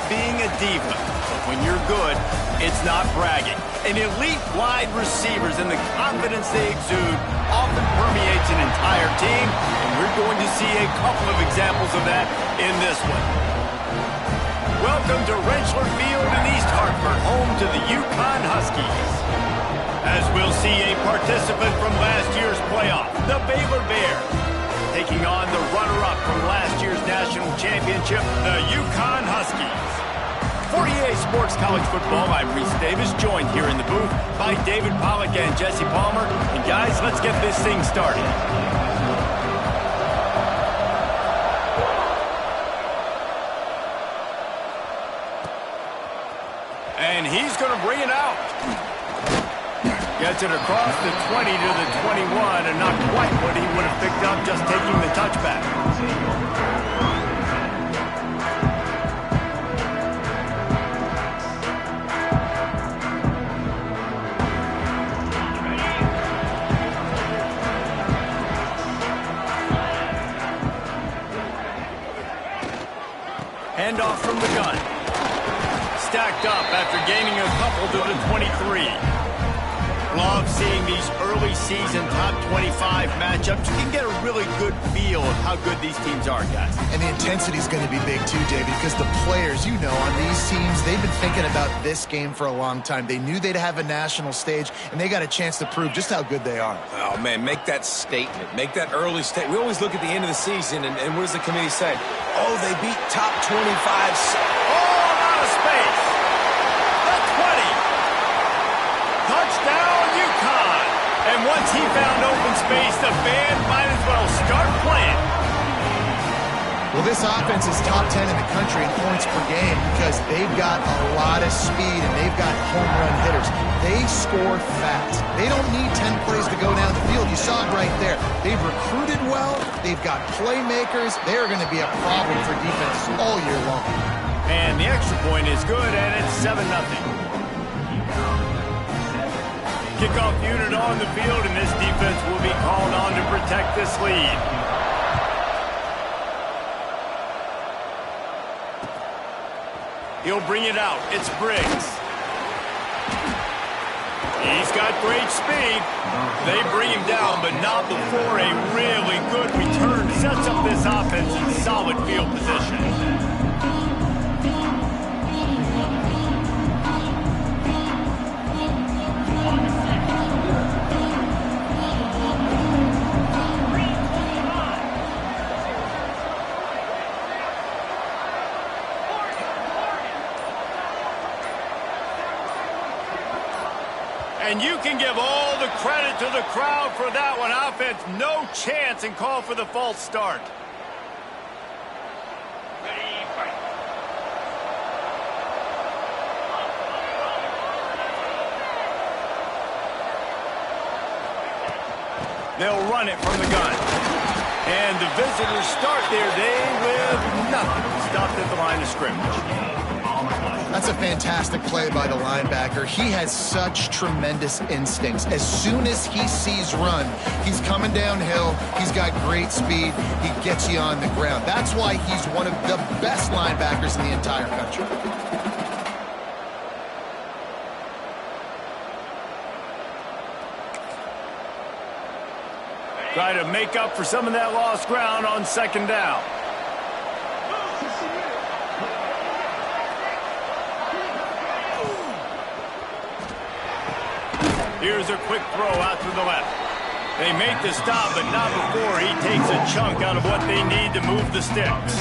being a diva. But when you're good, it's not bragging. And elite wide receivers and the confidence they exude often permeates an entire team, and we're going to see a couple of examples of that in this one. Welcome to Rentschler Field in East Hartford, home to the UConn Huskies. As we'll see a participant from last year's playoff, the Baylor Bears, taking on the runner-up from last year's national championship, the UConn Huskies. For EA Sports College Football, I'm Reese Davis, joined here in the booth by David Pollack and Jesse Palmer. And guys, let's get this thing started. And he's going to bring it out. Gets it across the 20 to the 21, and not quite what he would have picked up just taking the touchback. Handoff from the gun. Stacked up after gaining a couple to the 23. Love seeing these early season top 25 matchups. You can get a really good feel of how good these teams are, guys. And the intensity is going to be big too, David, because the players, you know, on these teams, they've been thinking about this game for a long time. They knew they'd have a national stage, and they got a chance to prove just how good they are. Oh, man, make that statement. Make that early statement. We always look at the end of the season, and what does the committee say? Oh, they beat top 25. Oh, out of space. The 20. Touchdown, UConn. And once he found open space, the band might as well start playing. Well, this offense is top 10 in the country in points per game because they've got a lot of speed and they've got home run hitters. They score fast. They don't need 10 plays to go down the field. You saw it right there. They've recruited well. They've got playmakers. They're going to be a problem for defenses all year long. And the extra point is good, and it's 7-0. Kickoff unit on the field, and this defense will be called on to protect this lead. He'll bring it out. It's Briggs. He's got great speed. They bring him down, but not before a really good return sets up this offense in solid field position. And you can give all the credit to the crowd for that one. Offense, no chance, and call for the false start. They'll run it from the gun. And the visitors start their day with nothing. Stopped at the line of scrimmage. That's a fantastic play by the linebacker. He has such tremendous instincts. As soon as he sees run, he's coming downhill. He's got great speed. He gets you on the ground. That's why he's one of the best linebackers in the entire country. Try to make up for some of that lost ground on second down. Here's a quick throw out to the left. They make the stop, but not before he takes a chunk out of what they need to move the sticks.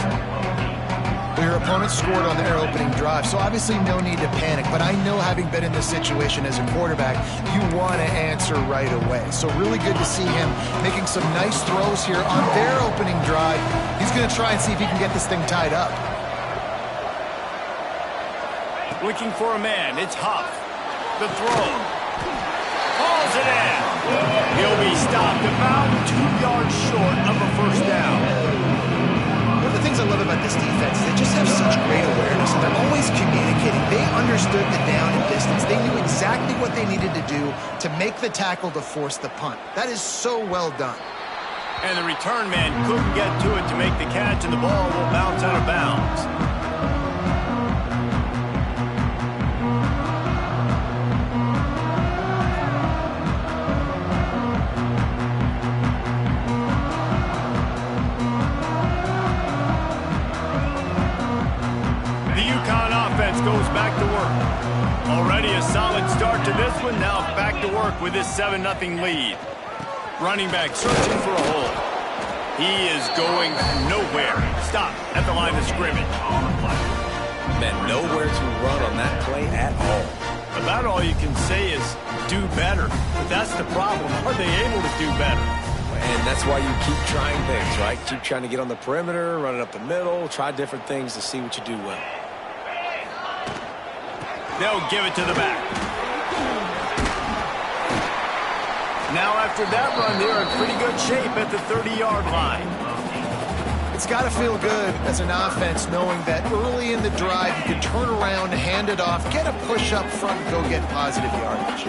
Well, your opponent scored on their opening drive, so obviously no need to panic. But I know, having been in this situation as a quarterback, you want to answer right away. So really good to see him making some nice throws here on their opening drive. He's going to try and see if he can get this thing tied up. Looking for a man. It's Huff. The throw. Hauls it in. He'll be stopped about 2 yards short of a first down. One of the things I love about this defense is they just have such great awareness, and they're always communicating. They understood the down and distance. They knew exactly what they needed to do to make the tackle to force the punt. That is so well done. And the return man couldn't get to it to make the catch, and the ball will bounce out of bounds. goes back to work. Already a solid start to this one. Now back to work with this 7-0 lead. Running back searching for a hole. He is going nowhere. Stop at the line of scrimmage. Man, nowhere to run on that play at all. About all you can say is do better. But that's the problem. Are they able to do better? And that's why you keep trying things, right? Keep trying to get on the perimeter, run it up the middle, try different things to see what you do well. They'll give it to the back. Now after that run, they're in pretty good shape at the 30-yard line. It's got to feel good as an offense knowing that early in the drive you can turn around, hand it off, get a push up front, and go get positive yardage.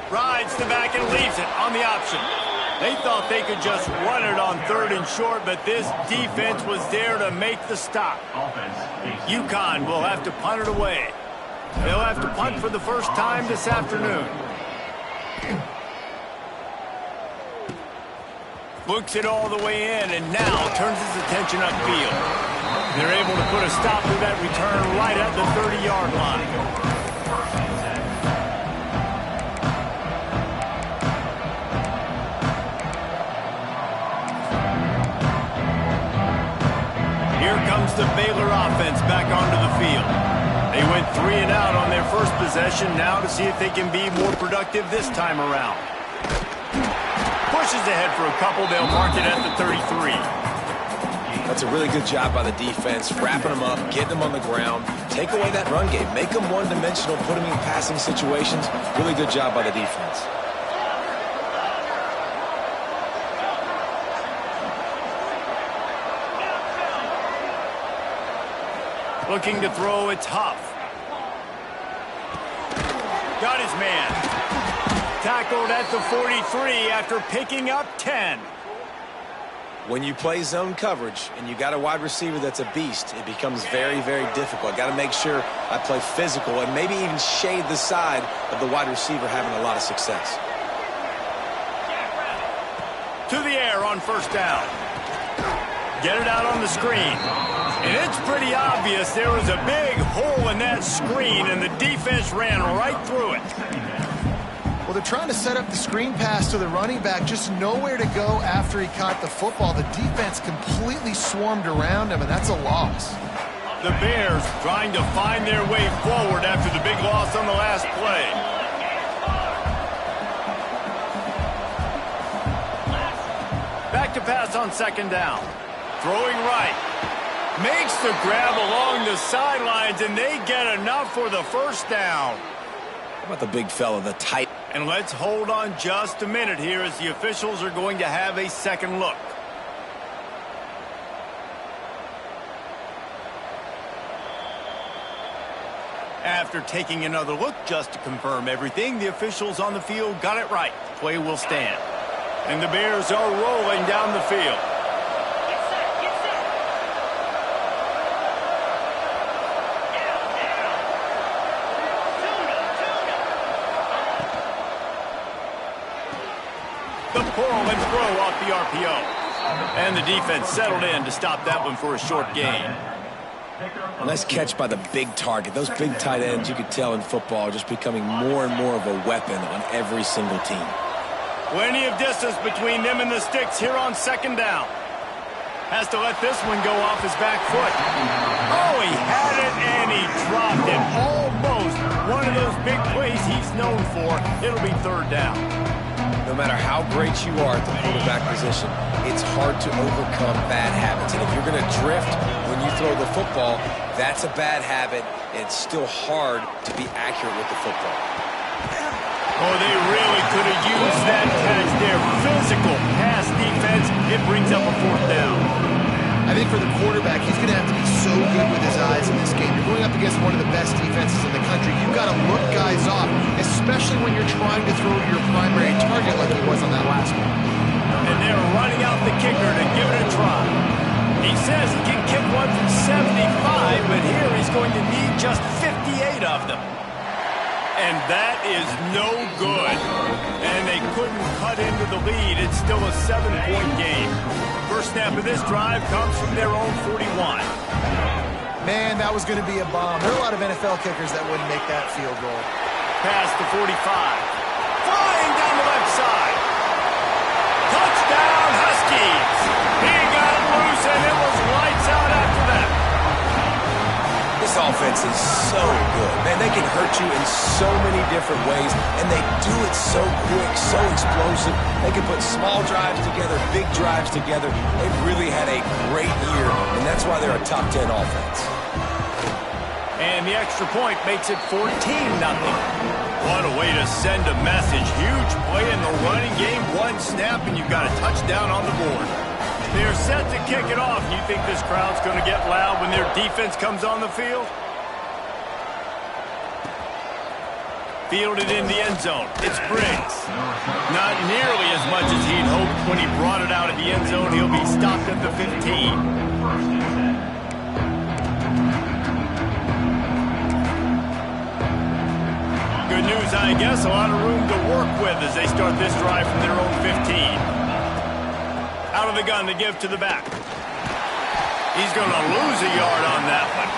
Rides the back and leaves it on the option. They thought they could just run it on 3rd and short, but this defense was there to make the stop. UConn will have to punt it away. They'll have to punt for the first time this afternoon. Looks it all the way in and now turns his attention upfield. They're able to put a stop to that return right at the 30-yard line. Here comes the Baylor offense back onto the field. They went 3 and out on their first possession, now to see if they can be more productive this time around. Pushes ahead for a couple. They'll mark it at the 33. That's a really good job by the defense, wrapping them up, getting them on the ground, take away that run game, make them one-dimensional, put them in passing situations. Really good job by the defense. Looking to throw, it's Huff. Got his man. Tackled at the 43 after picking up 10. When you play zone coverage and you got a wide receiver that's a beast, it becomes very, very difficult. Got to make sure I play physical and maybe even shade the side of the wide receiver having a lot of success. To the air on first down. Get it out on the screen. And it's pretty obvious there was a big hole in that screen, and the defense ran right through it. Well, they're trying to set up the screen pass to the running back, just nowhere to go after he caught the football. The defense completely swarmed around him, and that's a loss. The Bears trying to find their way forward after the big loss on the last play. Back to pass on second down. Throwing right. Makes the grab along the sidelines, and they get enough for the first down. How about the big fella, the tight? And let's hold on just a minute here as the officials are going to have a second look. After taking another look just to confirm everything, the officials on the field got it right. Play will stand. And the Bears are rolling down the field. The pull and throw off the RPO. And the defense settled in to stop that one for a short gain. Nice catch by the big target. Those big tight ends, you could tell in football, are just becoming more and more of a weapon on every single team. Plenty of distance between them and the sticks here on second down. Has to let this one go off his back foot. Oh, he had it and he dropped it. Almost one of those big plays he's known for. It'll be third down. No matter how great you are at the quarterback position, it's hard to overcome bad habits. And if you're going to drift when you throw the football, that's a bad habit. It's still hard to be accurate with the football. Oh, they really could have used that catch there. Physical pass defense. It brings up a fourth down. I think for the quarterback, he's going to have to be so good with his eyes in this game. You're going up against one of the best defenses in the country. You've got to look guys off, especially when you're trying to throw to your primary target like he was on that last one. And they're running out the kicker to give it a try. He says he can kick one from 75, but here he's going to need just 58 of them. And that is no good. And they couldn't cut into the lead. It's still a 7-point game. First snap of this drive comes from their own 41. Man, that was going to be a bomb. There are a lot of NFL kickers that wouldn't make that field goal. Past the 45. Flying down the left side. Touchdown, Huskies. He got loose, and it was lights out after that. This offense is so good. Man, they can hurt you in so many different ways, and they do it so quick, so explosive. They can put small drives together, big drives together. They've really had a great year, and that's why they're a top 10 offense. And the extra point makes it 14-0. What a way to send a message. Huge play in the running game. One snap, and you've got a touchdown on the board. They're set to kick it off. You think this crowd's going to get loud when their defense comes on the field? Fielded in the end zone. It's Briggs. Not nearly as much as he'd hoped when he brought it out at the end zone. He'll be stopped at the 15. Good news, I guess. A lot of room to work with as they start this drive from their own 15. Out of the gun to give to the back. He's going to lose a yard on that one.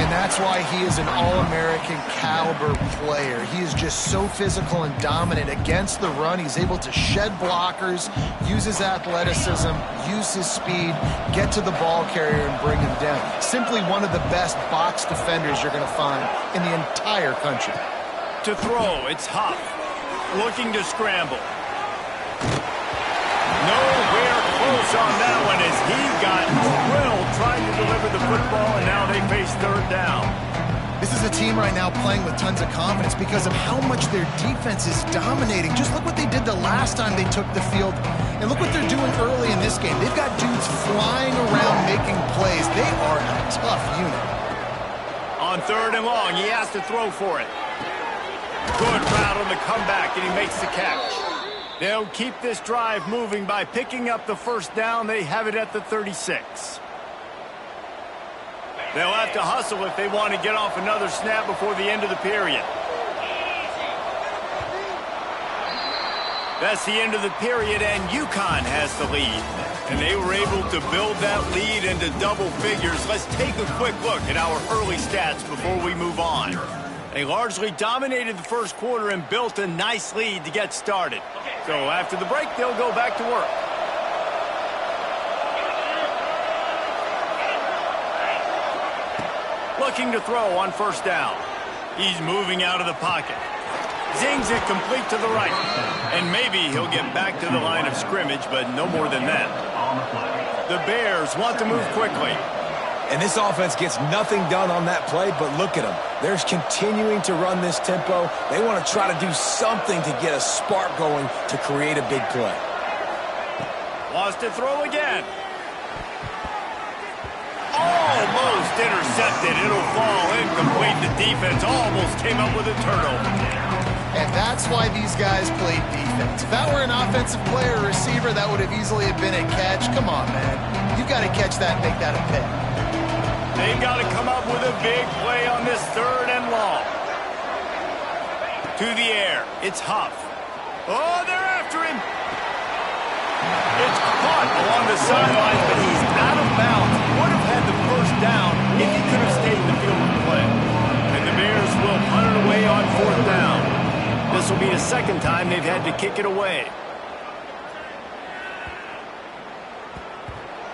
And that's why he is an All-American caliber player. He is just so physical and dominant against the run. He's able to shed blockers, use his athleticism, use his speed, get to the ball carrier and bring him down. Simply one of the best box defenders you're going to find in the entire country. To throw, it's Huff. Looking to scramble. Nowhere close on that one as he got drilled trying to deliver the football, and now they face third down. This is a team right now playing with tons of confidence because of how much their defense is dominating. Just look what they did the last time they took the field, and look what they're doing early in this game. They've got dudes flying around making plays. They are a tough unit. On third and long, he has to throw for it. Good route on the comeback, and he makes the catch. They'll keep this drive moving by picking up the first down. They have it at the 36. They'll have to hustle if they want to get off another snap before the end of the period. That's the end of the period, and UConn has the lead. And they were able to build that lead into double figures. Let's take a quick look at our early stats before we move on. They largely dominated the first quarter and built a nice lead to get started. So after the break, they'll go back to work. Looking to throw on first down. He's moving out of the pocket. Zings it complete to the right. And maybe he'll get back to the line of scrimmage, but no more than that. The Bears want to move quickly. And this offense gets nothing done on that play, but look at them. They're continuing to run this tempo. They want to try to do something to get a spark going to create a big play. Wants to throw again. Almost intercepted. It'll fall incomplete. The defense almost came up with a turnover. And that's why these guys played defense. If that were an offensive player or receiver, that would have easily been a catch. Come on, man. You've got to catch that and make that a pick. They've got to come up with a big play on this third and long. To the air. It's Huff. Oh, they're after him. It's caught along the sidelines, but he's out of bounds. Would have had the first down if he could have stayed in the field of play. And the Bears will punt it away on fourth down. This will be the second time they've had to kick it away.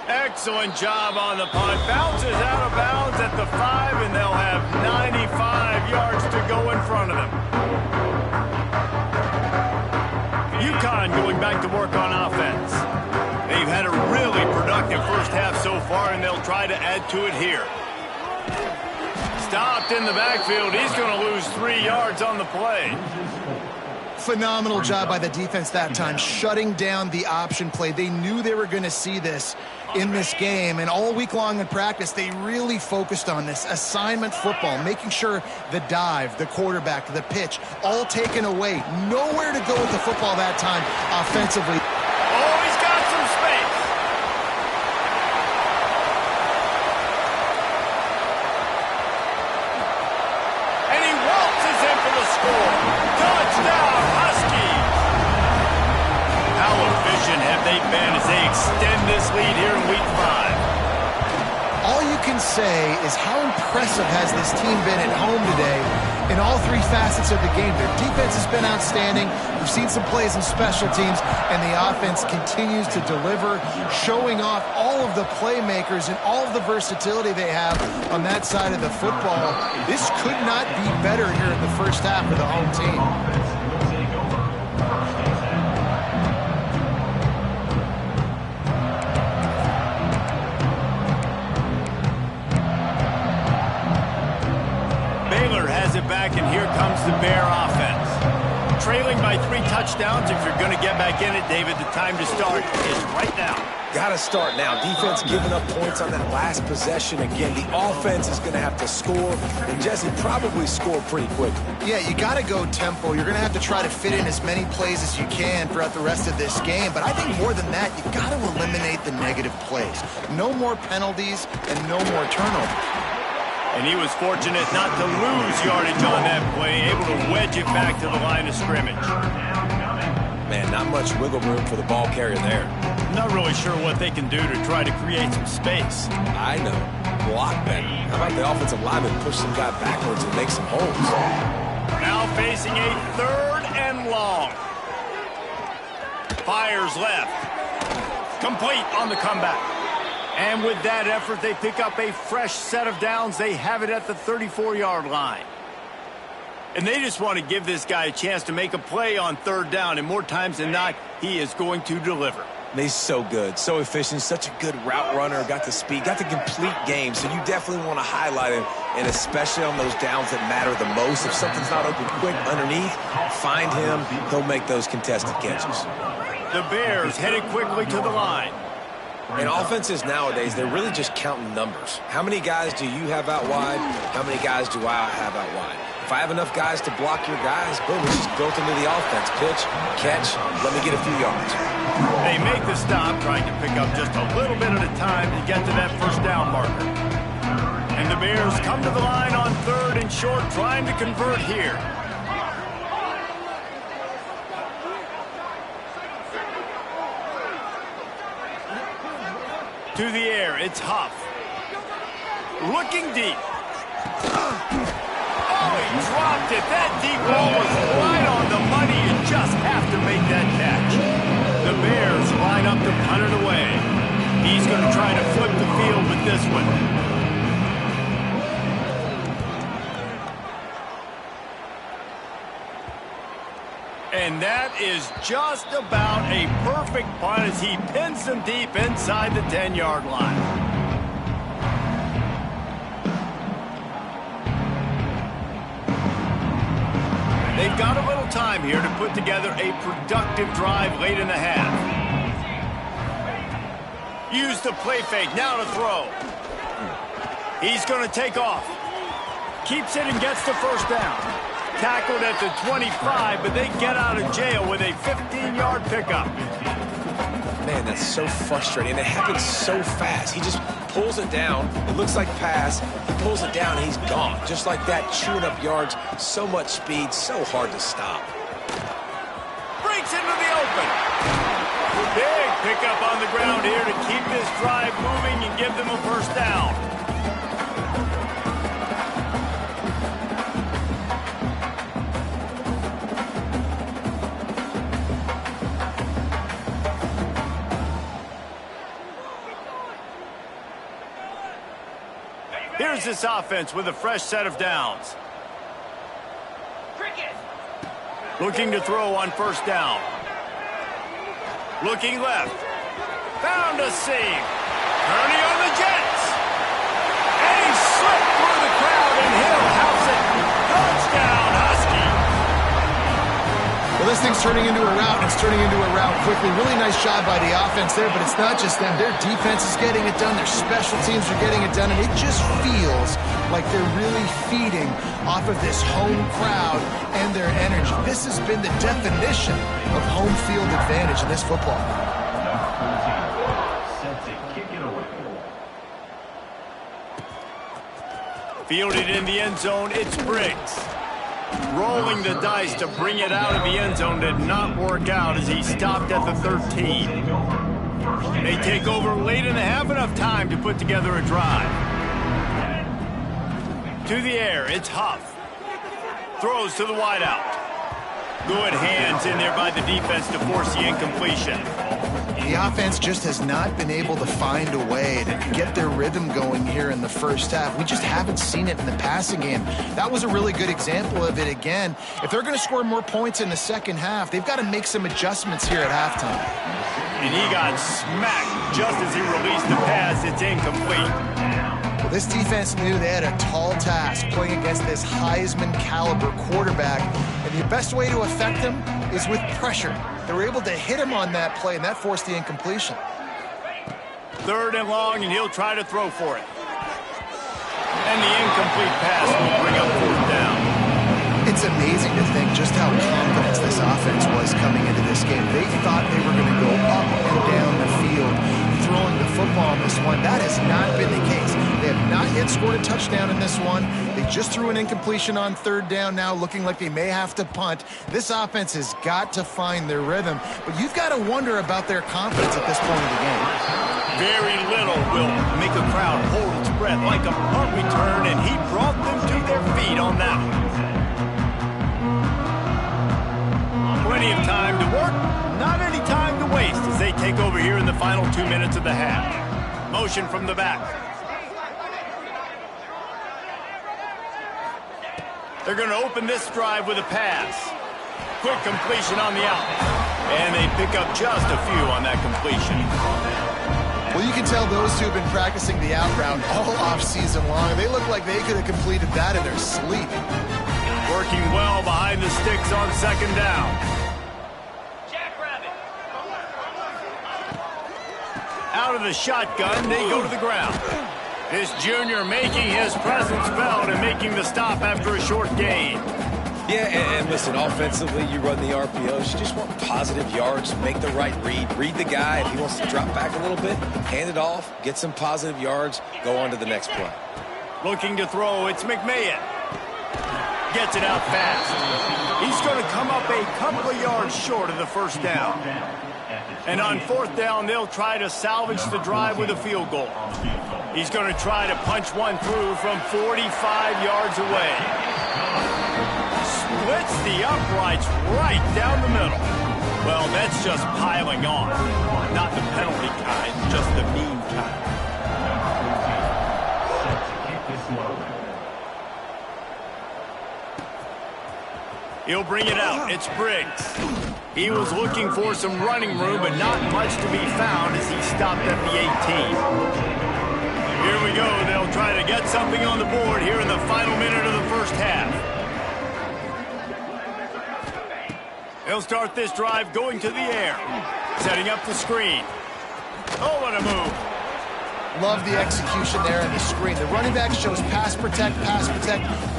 Excellent job on the punt. Bounces out of bounds at the 5, and they'll have 95 yards to go in front of them. UConn going back to work on offense. They've had a really productive first half so far, and they'll try to add to it here. Stopped in the backfield. He's going to lose 3 yards on the play. Phenomenal job by the defense that time, shutting down the option play. They knew they were going to see this in this game, and all week long in practice, they really focused on this assignment football, making sure the dive, the quarterback, the pitch, all taken away. Nowhere to go with the football that time offensively. Oh, he's got some space. And he waltzes in for the score. Touchdown, Huskies. How efficient have they been as they extend this lead here in Week 5? All you can can say is how impressive has this team been at home today in all three facets of the game. Their defense has been outstanding. We've seen some plays in special teams, and the offense continues to deliver, showing off all of the playmakers and all of the versatility they have on that side of the football. This could not be better here in the first half of the home team. Baylor has it back, and here comes the Bear offense. Trailing by 3 touchdowns. If you're going to get back in it, David, the time to start is right now. Got to start now. Defense giving up points on that last possession. Again, the offense is going to have to score, and Jesse probably score pretty quickly. Yeah, you got to go tempo. You're going to have to try to fit in as many plays as you can throughout the rest of this game. But I think more than that, you got to eliminate the negative plays. No more penalties and no more turnovers. And he was fortunate not to lose yardage on that play, able to wedge it back to the line of scrimmage. Man, not much wiggle room for the ball carrier there. Not really sure what they can do to try to create some space. I know. Block better. How about the offensive lineman push some guy backwards and make some holes? Now facing a 3rd and long. Fires left. Complete on the comeback. And with that effort, they pick up a fresh set of downs. They have it at the 34-yard line. And they just want to give this guy a chance to make a play on 3rd down. And more times than not, he is going to deliver. And he's so good, so efficient, such a good route runner, got the speed, got the complete game. So you definitely want to highlight him, and especially on those downs that matter the most. If something's not open quick underneath, find him. He'll make those contested catches. The Bears headed quickly to the line. And offenses nowadays, they're really just counting numbers. How many guys do you have out wide? How many guys do I have out wide? If I have enough guys to block your guys, boom, it's just built into the offense. Pitch, catch, let me get a few yards. They make the stop, trying to pick up just a little bit at a time to get to that 1st down marker. And the Bears come to the line on 3rd and short, trying to convert here. To the air, it's Huff. Looking deep. Oh, he dropped it. That deep ball was right on the money. You just have to make that catch. The Bears line up to punt it away. He's going to try to flip the field with this one. And that is just about a perfect punt as he pins them deep inside the 10-yard line. They've got a little time here to put together a productive drive late in the half. Use the play fake, now to throw. He's going to take off. Keeps it and gets the 1st down. Tackled at the 25, but they get out of jail with a 15-yard pickup. Man, that's so frustrating. It happens so fast. He just pulls it down. It looks like pass. He pulls it down, and he's gone. Just like that, chewing up yards. So much speed, so hard to stop. Breaks into the open. Big pickup on the ground here to keep this drive moving and give them a 1st down. Here's this offense with a fresh set of downs. Looking to throw on 1st down. Looking left. Found a seam. Kearney on the Jets. And he slipped through the crowd, and he'll house it. Touchdown, Husky. Well, this thing's turning into a rout, and it's turning into a rout quickly. Really nice job by the offense there, but it's not just them. Their defense is getting it done. Their special teams are getting it done, and it just feels like they're really feeding off of this home crowd and their energy. This has been the definition of home field advantage in this football. Fielded in the end zone, it's Briggs. Rolling the dice to bring it out of the end zone did not work out as he stopped at the 13. They take over late in the half, enough time to put together a drive. To the air, it's Huff. Throws to the wideout. Good hands in there by the defense to force the incompletion. The offense just has not been able to find a way to get their rhythm going here in the first half. We just haven't seen it in the passing game. That was a really good example of it again. If they're going to score more points in the second half, they've got to make some adjustments here at halftime. And he got smacked just as he released the pass. It's incomplete. Well, this defense knew they had a tall task playing against this Heisman-caliber quarterback, and the best way to affect him is with pressure. They were able to hit him on that play, and that forced the incompletion. 3rd and long, and he'll try to throw for it. And the incomplete pass will bring up 4th down. It's amazing to think just how confident this offense was coming into this game. They thought they were going to go up and down the field throwing the football in this one. That has not been the case. They have not yet scored a touchdown in this one. They just threw an incompletion on 3rd down now, looking like they may have to punt. This offense has got to find their rhythm, but you've got to wonder about their confidence at this point of the game. Very little will make a crowd hold its breath like a punt return, and he brought them to their feet on that one. Plenty of time to work, not any time to waste as they take over here in the final 2 minutes of the half. Motion from the back. They're going to open this drive with a pass. Quick completion on the out. And they pick up just a few on that completion. Well, you can tell those two have been practicing the out route all off-season long. They look like they could have completed that in their sleep. Working well behind the sticks on 2nd down. Out of the shotgun, they go to the ground. This junior making his presence felt and making the stop after a short gain. Yeah, and listen, offensively, you run the RPOs. You just want positive yards, make the right read. Read the guy. If he wants to drop back a little bit, hand it off, get some positive yards, go on to the next play. Looking to throw, it's McMahon. Gets it out fast. He's going to come up a couple of yards short of the 1st down. And on 4th down, they'll try to salvage the drive with a field goal. He's going to try to punch one through from 45 yards away. Splits the uprights right down the middle. Well, that's just piling on. Not the penalty kind, just the mean kind. He'll bring it out. It's Briggs. He was looking for some running room, but not much to be found as he stopped at the 18. Here we go. They'll try to get something on the board here in the final minute of the 1st half. They'll start this drive going to the air. Setting up the screen. Oh, what a move. Love the execution there in the screen. The running back shows pass protect.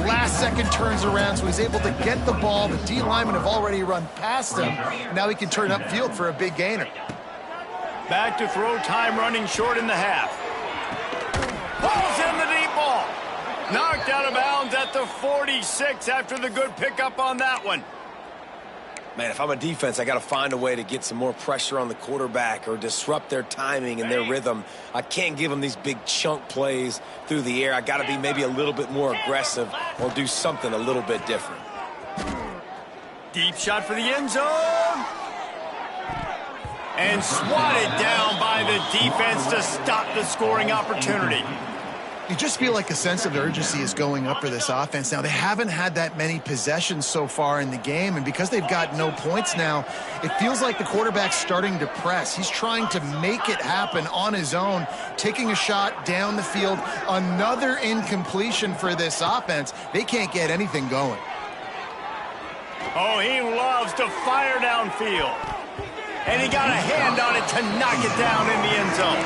Last second turns around, so he's able to get the ball. The D linemen have already run past him. Now he can turn upfield for a big gainer. Back to throw time running short in the half. Pulls in the deep ball. Knocked out of bounds at the 46 after the good pickup on that one. Man, if I'm a defense, I got to find a way to get some more pressure on the quarterback or disrupt their timing and their rhythm. I can't give them these big chunk plays through the air. I got to be maybe a little bit more aggressive or do something a little bit different. Deep shot for the end zone. And swatted down by the defense to stop the scoring opportunity. You just feel like a sense of urgency is going up for this offense now. They haven't had that many possessions so far in the game, and because they've got no points now, it feels like the quarterback's starting to press. He's trying to make it happen on his own, taking a shot down the field. Another incompletion for this offense. They can't get anything going. Oh, he loves to fire downfield. And he got a hand on it to knock it down in the end zone.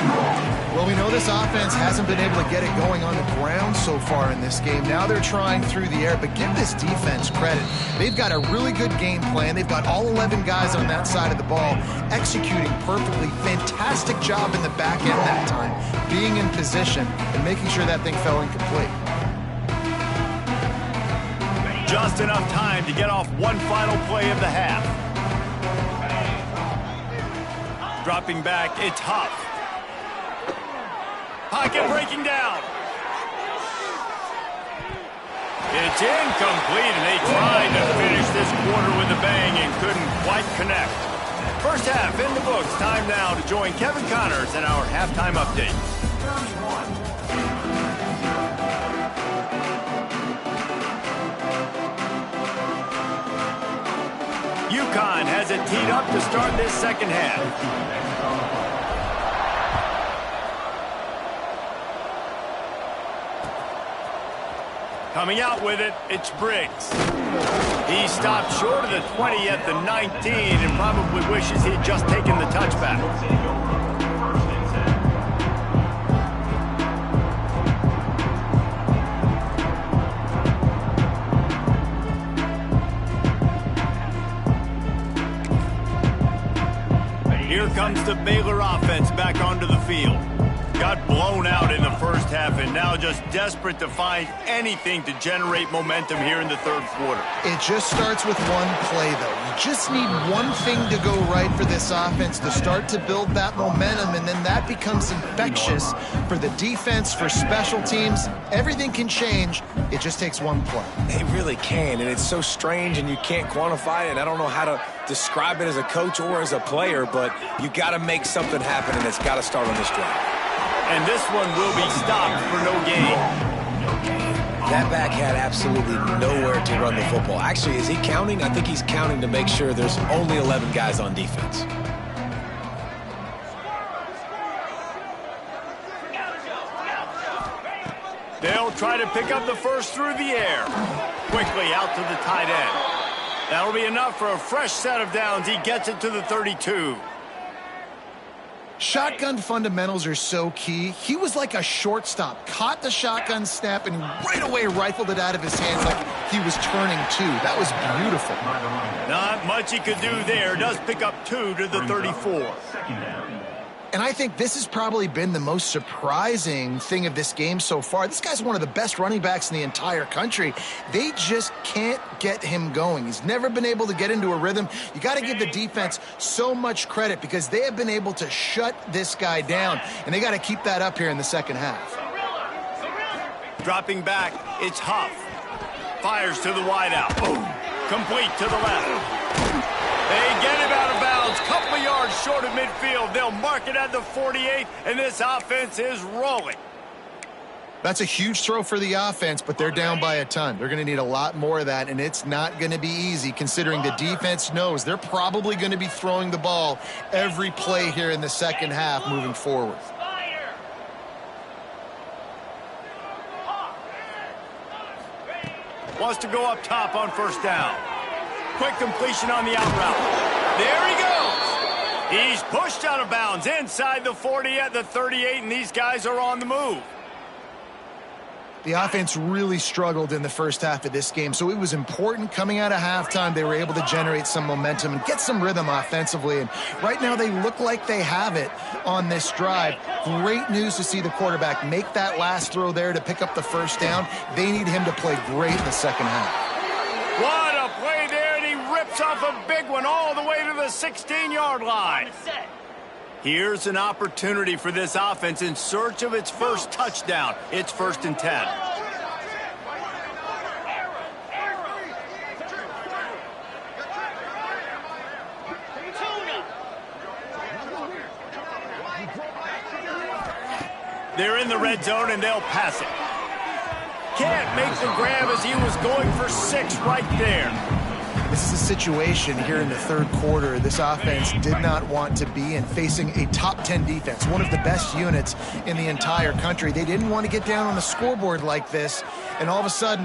Well, we know this offense hasn't been able to get it going on the ground so far in this game. Now they're trying through the air, but give this defense credit. They've got a really good game plan. They've got all 11 guys on that side of the ball executing perfectly. Fantastic job in the back end that time, being in position and making sure that thing fell incomplete. Just enough time to get off one final play of the half. Dropping back, it's Huff. Pocket breaking down. It's incomplete, and they tried to finish this quarter with a bang and couldn't quite connect. First half in the books. Time now to join Kevin Connors in our halftime update. UConn has it teed up to start this second half. Coming out with it, it's Briggs. He stopped short of the 20 at the 19 and probably wishes he'd just taken the touchback. Here comes the Baylor offense back onto the field. Got blown out in the first half and now just desperate to find anything to generate momentum here in the third quarter. It just starts with one play, though. You just need one thing to go right for this offense to start to build that momentum, and then that becomes infectious for the defense, for special teams. Everything can change. It just takes one play. It really can, and it's so strange, and you can't quantify it. I don't know how to describe it as a coach or as a player, but you got to make something happen, and it's got to start on this drive. And this one will be stopped for no gain. That back had absolutely nowhere to run the football. Actually, is he counting? I think he's counting to make sure there's only 11 guys on defense. They'll try to pick up the first through the air. Quickly out to the tight end. That'll be enough for a fresh set of downs. He gets it to the 32. Shotgun fundamentals are so key. He was like a shortstop, caught the shotgun snap, and right away rifled it out of his hands like he was turning two. That was beautiful. Not much he could do there. Does pick up 2 to the 34. And I think this has probably been the most surprising thing of this game so far. This guy's one of the best running backs in the entire country. They just can't get him going. He's never been able to get into a rhythm. You got to give the defense so much credit because they have been able to shut this guy down, and they got to keep that up here in the second half. Dropping back, it's Huff. Fires to the wideout. Boom. Complete to the left. They get him out of bounds, couple of yards short of midfield. They'll mark it at the 48, and this offense is rolling. That's a huge throw for the offense, but they're down by a ton. They're going to need a lot more of that, and it's not going to be easy considering the defense knows they're probably going to be throwing the ball every play here in the second half moving forward. Wants to go up top on first down. Quick completion on the out route. There he goes. He's pushed out of bounds inside the 40 at the 38, and these guys are on the move. The offense really struggled in the first half of this game, so it was important coming out of halftime they were able to generate some momentum and get some rhythm offensively. And right now they look like they have it on this drive. Great news to see the quarterback make that last throw there to pick up the first down. They need him to play great in the second half. What a play there, and he rips off a big one all the way to the 16-yard line. Here's an opportunity for this offense in search of its first touchdown. It's 1st and 10. They're in the red zone, and they'll pass it. Can't make the grab as he was going for 6 right there. This is a situation here in the third quarter this offense did not want to be in, facing a top 10 defense, one of the best units in the entire country. They didn't want to get down on the scoreboard like this, and all of a sudden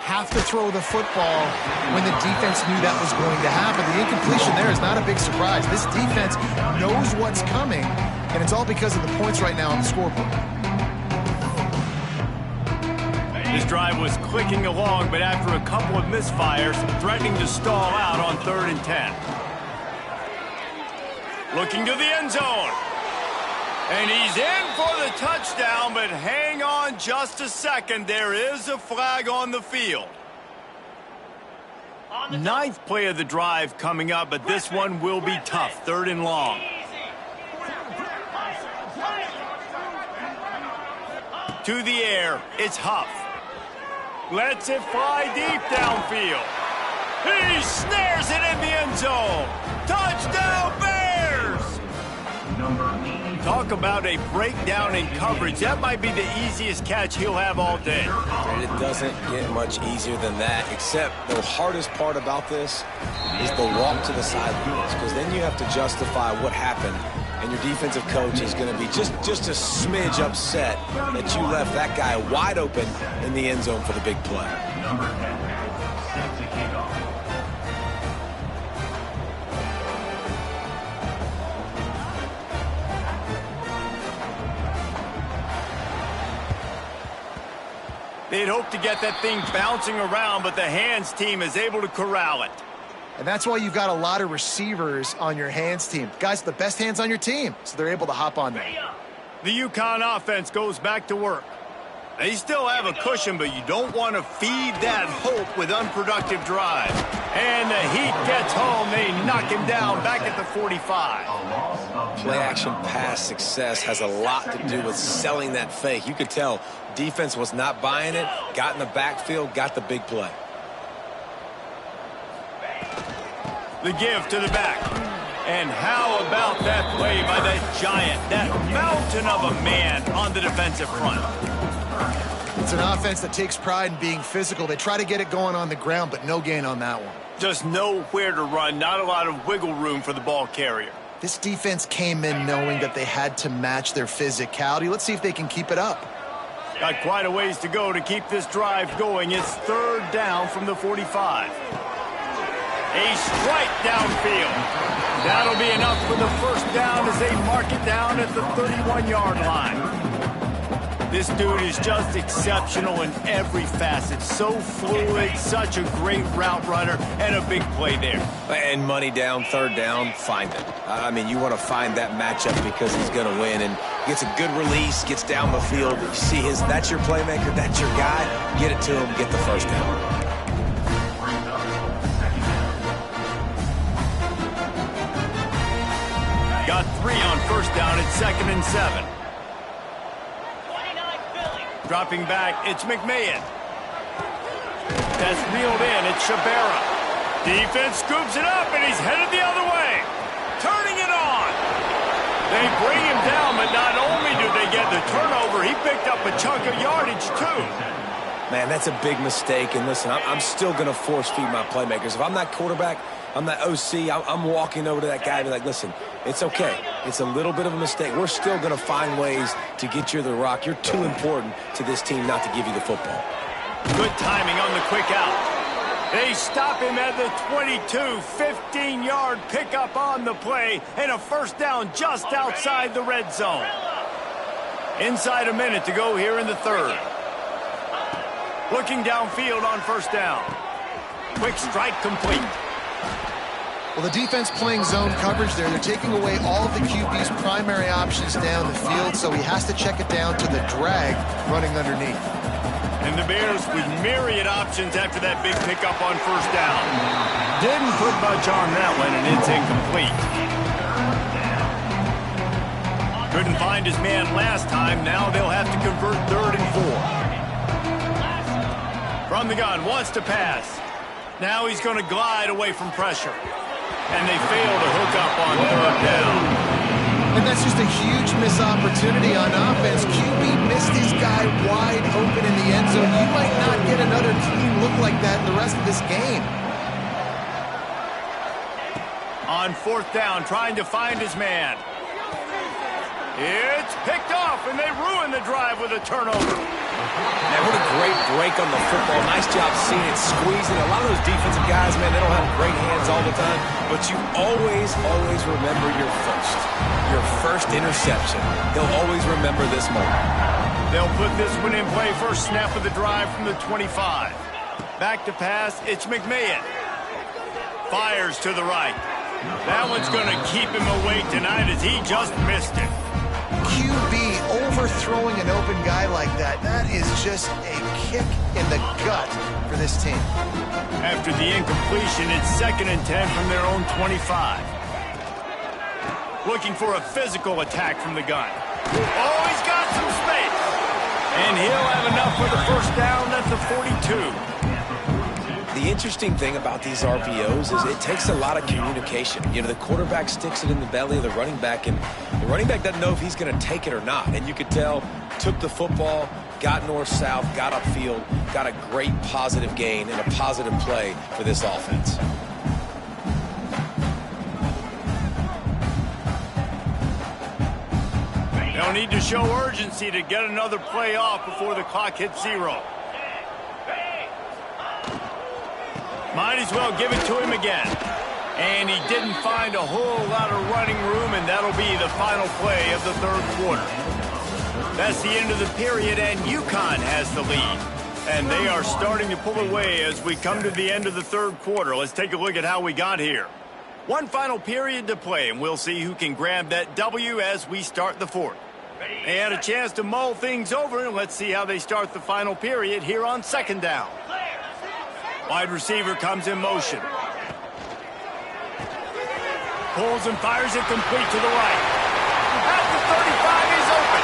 have to throw the football when the defense knew that was going to happen. The incompletion there is not a big surprise. This defense knows what's coming, and it's all because of the points right now on the scoreboard. This drive was clicking along, but after a couple of misfires, threatening to stall out on 3rd and 10. Looking to the end zone. And he's in for the touchdown, but hang on just a second. There is a flag on the field. 9th play of the drive coming up, but this one will be tough. 3rd and long. To the air, it's Huff. Lets it fly deep downfield. He snares it in the end zone. Touchdown, Bears! Talk about a breakdown in coverage. That might be the easiest catch he'll have all day. And it doesn't get much easier than that, except the hardest part about this is the walk to the sidelines, because then you have to justify what happened, and your defensive coach is going to be just a smidge upset that you left that guy wide open in the end zone for the big play. Number 10 sets the kickoff. They'd hope to get that thing bouncing around, but the hands team is able to corral it. And that's why you've got a lot of receivers on your hands team. Guys, the best hands on your team, so they're able to hop on there. The UConn offense goes back to work. They still have a cushion, but you don't want to feed that hope with unproductive drives. And the heat gets home. They knock him down back at the 45. Play-action pass success has a lot to do with selling that fake. You could tell defense was not buying it, got in the backfield, got the big play. The give to the back. And how about that play by that giant, that mountain of a man on the defensive front? It's an offense that takes pride in being physical. They try to get it going on the ground, but no gain on that one. Just nowhere to run, not a lot of wiggle room for the ball carrier. This defense came in knowing that they had to match their physicality. Let's see if they can keep it up. Got quite a ways to go to keep this drive going. It's third down from the 45. A strike downfield. That'll be enough for the first down as they mark it down at the 31-yard line. This dude is just exceptional in every facet. So fluid, such a great route runner, and a big play there. And money down, third down, find it. I mean, you want to find that matchup because he's going to win, and gets a good release, gets down the field. You see that's your playmaker, that's your guy. Get it to him, get the first down. Got 3 on first down at 2nd and 7. Dropping back, it's McMahon. That's reeled in, it's Shabera. Defense scoops it up, and he's headed the other way. Turning it on. They bring him down, but not only do they get the turnover, he picked up a chunk of yardage, too. Man, that's a big mistake, and listen, I'm still going to force-feed my playmakers. If I'm that quarterback, I'm that OC, I'm walking over to that guy and be like, listen, it's okay. It's a little bit of a mistake. We're still going to find ways to get you the rock. You're too important to this team not to give you the football. Good timing on the quick out. They stop him at the 22, 15-yard pickup on the play, and a first down just outside the red zone. Inside a minute to go here in the third. Looking downfield on first down. Quick strike complete. Well, the defense playing zone coverage there. They're taking away all of the QB's primary options down the field, so he has to check it down to the drag running underneath. And the Bears with myriad options after that big pickup on first down. Didn't put much on that one, and it's incomplete. Couldn't find his man last time. Now they'll have to convert 3rd and 4. From the gun, wants to pass. Now he's going to glide away from pressure. And they fail to hook up on 3rd down. And that's just a huge missed opportunity on offense. QB missed his guy wide open in the end zone. You might not get another clean look like that in the rest of this game. On 4th down, trying to find his man. It's picked off, and they ruin the drive with a turnover. Man, what a great break on the football. Nice job seeing it, squeezing. A lot of those defensive guys, man, they don't have great hands all the time, but you always remember your first interception. They'll always remember this moment. They'll put this one in play, first snap of the drive from the 25. Back to pass, it's McMahon. Fires to the right. That one's going to keep him awake tonight as he just missed it. QB overthrowing an open guy like that, that is just a kick in the gut for this team. After the incompletion, it's 2nd and 10 from their own 25. Looking for a physical attack from the gun. Oh, he's got some space. And he'll have enough for the first down at the the 42. The interesting thing about these RPOs is it takes a lot of communication. You know, the quarterback sticks it in the belly of the running back, and the running back doesn't know if he's going to take it or not. And you could tell, took the football, got north-south, got upfield, got a great positive gain and a positive play for this offense. They'll need to show urgency to get another play off before the clock hits 0. Might as well give it to him again. And he didn't find a whole lot of running room, and that'll be the final play of the third quarter. That's the end of the period, and UConn has the lead. And they are starting to pull away as we come to the end of the third quarter. Let's take a look at how we got here. One final period to play, and we'll see who can grab that W as we start the fourth. They had a chance to mull things over, and let's see how they start the final period here on second down. Wide receiver comes in motion. Pulls and fires it complete to the right. At the 35, he's open.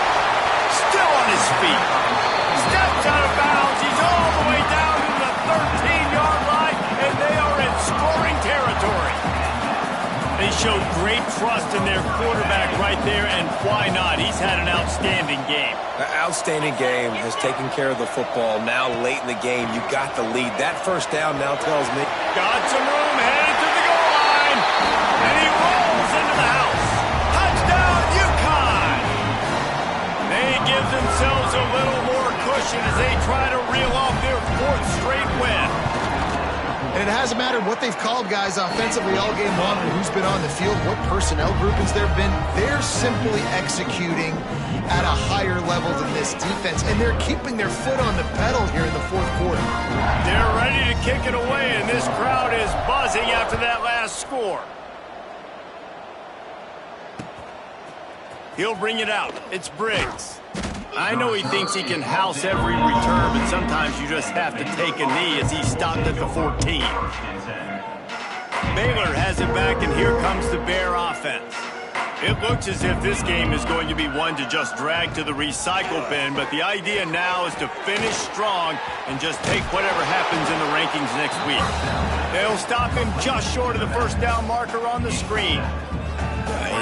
Still on his feet. Steps out of bounds. He's all the way down to the 13-yard line, and they are in scoring territory. They showed great trust in their quarterback right there, and why not? He's had an outstanding game. An outstanding game, has taken care of the football. Now late in the game, you got the lead. That first down now tells me. Got some room, headed to the goal line, and he rolls into the house. Touchdown, UConn! They give themselves a little more cushion as they try to reel off their fourth straight win. And it hasn't mattered what they've called guys offensively all game long or who's been on the field, what personnel groupings there have been. They're simply executing at a higher level than this defense, and they're keeping their foot on the pedal here in the fourth quarter. They're ready to kick it away, and this crowd is buzzing after that last score. He'll bring it out. It's Briggs. I know he thinks he can house every return, but sometimes you just have to take a knee as he stopped at the 14. Baylor has it back, and here comes the Bear offense. It looks as if this game is going to be one to just drag to the recycle bin, but the idea now is to finish strong and just take whatever happens in the rankings next week. They'll stop him just short of the first down marker on the screen.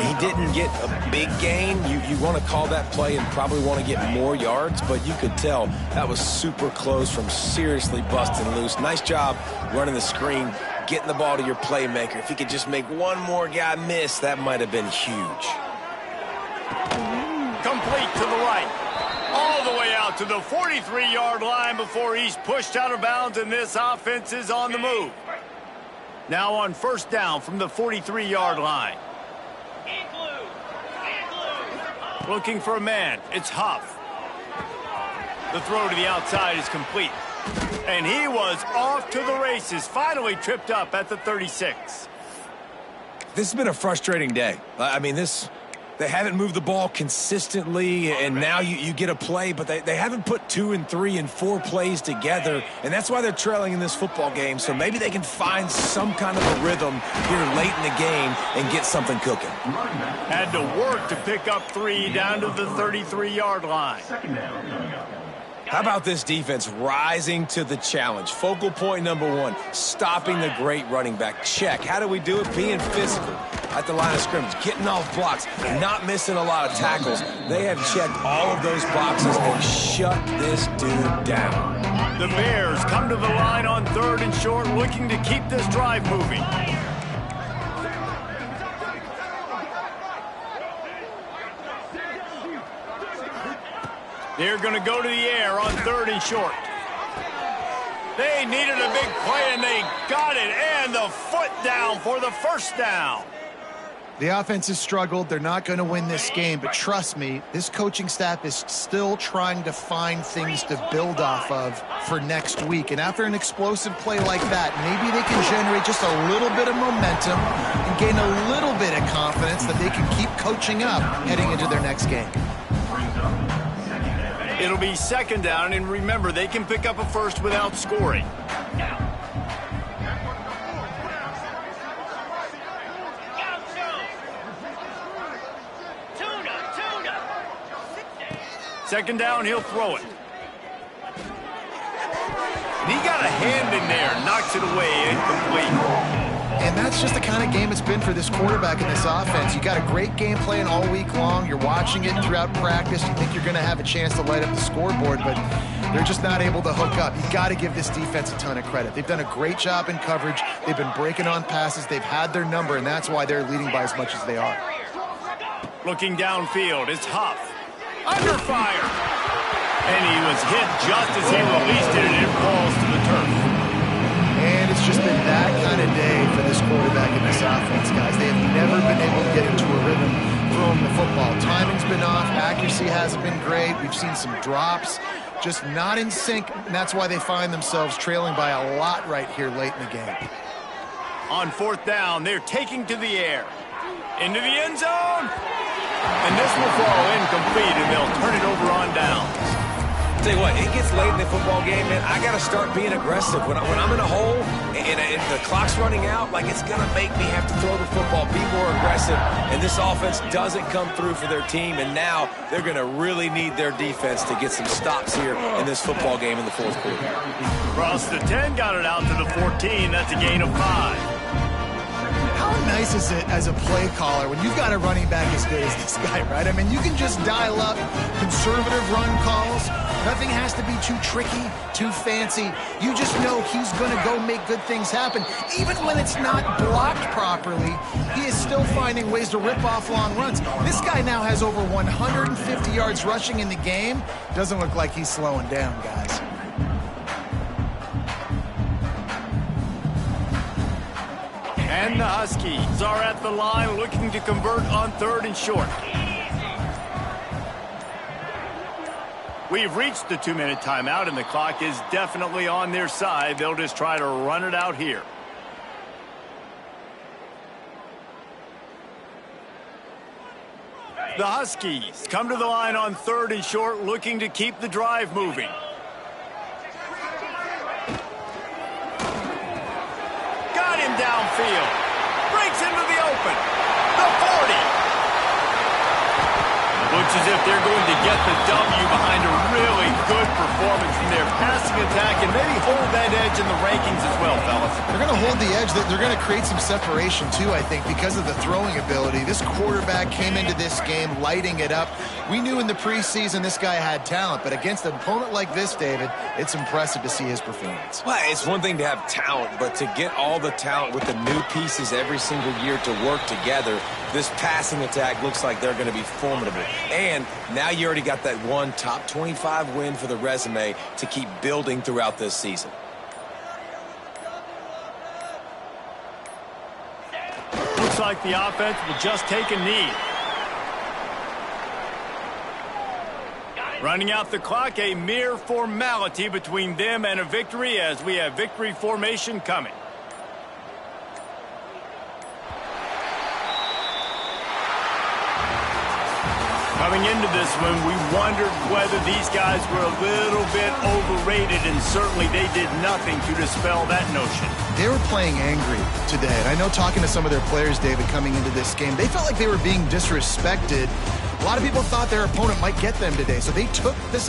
He didn't get a big gain. You want to call that play and probably want to get more yards, but you could tell that was super close from seriously busting loose. Nice job running the screen, getting the ball to your playmaker. If he could just make one more guy miss, that might have been huge. Complete to the right. All the way out to the 43-yard line before he's pushed out of bounds, and this offense is on the move. Now on first down from the 43-yard line. Looking for a man. It's Huff. The throw to the outside is complete. And he was off to the races, finally tripped up at the 36. This has been a frustrating day. I mean, they haven't moved the ball consistently, and now you get a play, but they haven't put 2 and 3 and 4 plays together, and that's why they're trailing in this football game. So maybe they can find some kind of a rhythm here late in the game and get something cooking. Had to work to pick up 3 down to the 33-yard line. How about this defense rising to the challenge? Focal point number 1, stopping the great running back. Check. How do we do it? Being physical at the line of scrimmage, getting off blocks, not missing a lot of tackles. They have checked all of those boxes and shut this dude down. The Bears come to the line on 3rd and short, looking to keep this drive moving. They're going to go to the air on 3rd and short. They needed a big play, and they got it, and the foot down for the first down. The offense has struggled. They're not going to win this game, but trust me, this coaching staff is still trying to find things to build off of for next week. And after an explosive play like that, maybe they can generate just a little bit of momentum and gain a little bit of confidence that they can keep coaching up heading into their next game. It'll be second down, and remember, they can pick up a first without scoring. Second down, he'll throw it. He got a hand in there, knocks it away, incomplete. And that's just the kind of game it's been for this quarterback in this offense. You got a great game plan all week long. You're watching it throughout practice. You think you're going to have a chance to light up the scoreboard, but they're just not able to hook up. You got to give this defense a ton of credit. They've done a great job in coverage. They've been breaking on passes. They've had their number, and that's why they're leading by as much as they are. Looking downfield, it's Huff. Under fire. And he was hit just as he released it, and it falls to the turf. And it's just been that kind of day for this quarterback in this offense, guys. They have never been able to get into a rhythm throwing the football. Timing's been off. Accuracy hasn't been great. We've seen some drops. Just not in sync, and that's why they find themselves trailing by a lot right here late in the game. On fourth down, they're taking to the air. Into the end zone. And this will fall incomplete, and they'll turn it over on downs. Tell you what, it gets late in the football game, man. I got to start being aggressive. When I'm in a hole and the clock's running out, like, it's going to make me have to throw the football, be more aggressive. And this offense doesn't come through for their team, and now they're going to really need their defense to get some stops here in this football game in the fourth quarter. Across the 10, got it out to the 14. That's a gain of 5. How nice is it as a play caller when you've got a running back as good as this guy, right? I mean, you can just dial up conservative run calls. Nothing has to be too tricky, too fancy. You just know he's going to go make good things happen. Even when it's not blocked properly, he is still finding ways to rip off long runs. This guy now has over 150 yards rushing in the game. Doesn't look like he's slowing down, guys. And the Huskies are at the line looking to convert on 3rd and short. We've reached the 2-minute timeout, and the clock is definitely on their side. They'll just try to run it out here. The Huskies come to the line on 3rd and short, looking to keep the drive moving. Got him downfield. Breaks into the open. The 40. Looks as if they're going to get the W behind a really good performance in their passing attack and maybe hold that edge in the rankings as well, fellas. They're going to hold the edge. They're going to create some separation, too, I think, because of the throwing ability. This quarterback came into this game lighting it up. We knew in the preseason this guy had talent, but against an opponent like this, David, it's impressive to see his performance. Well, it's one thing to have talent, but to get all the talent with the new pieces every single year to work together, this passing attack looks like they're going to be formidable. And now you already got that one top 25 win for the resume to keep building throughout this season. Looks like the offense will just take a knee. Running out the clock, a mere formality between them and a victory as we have victory formation coming. Coming into this one, we wondered whether these guys were a little bit overrated, and certainly they did nothing to dispel that notion. They were playing angry today, and I know talking to some of their players, David, coming into this game, they felt like they were being disrespected. A lot of people thought their opponent might get them today, so they took this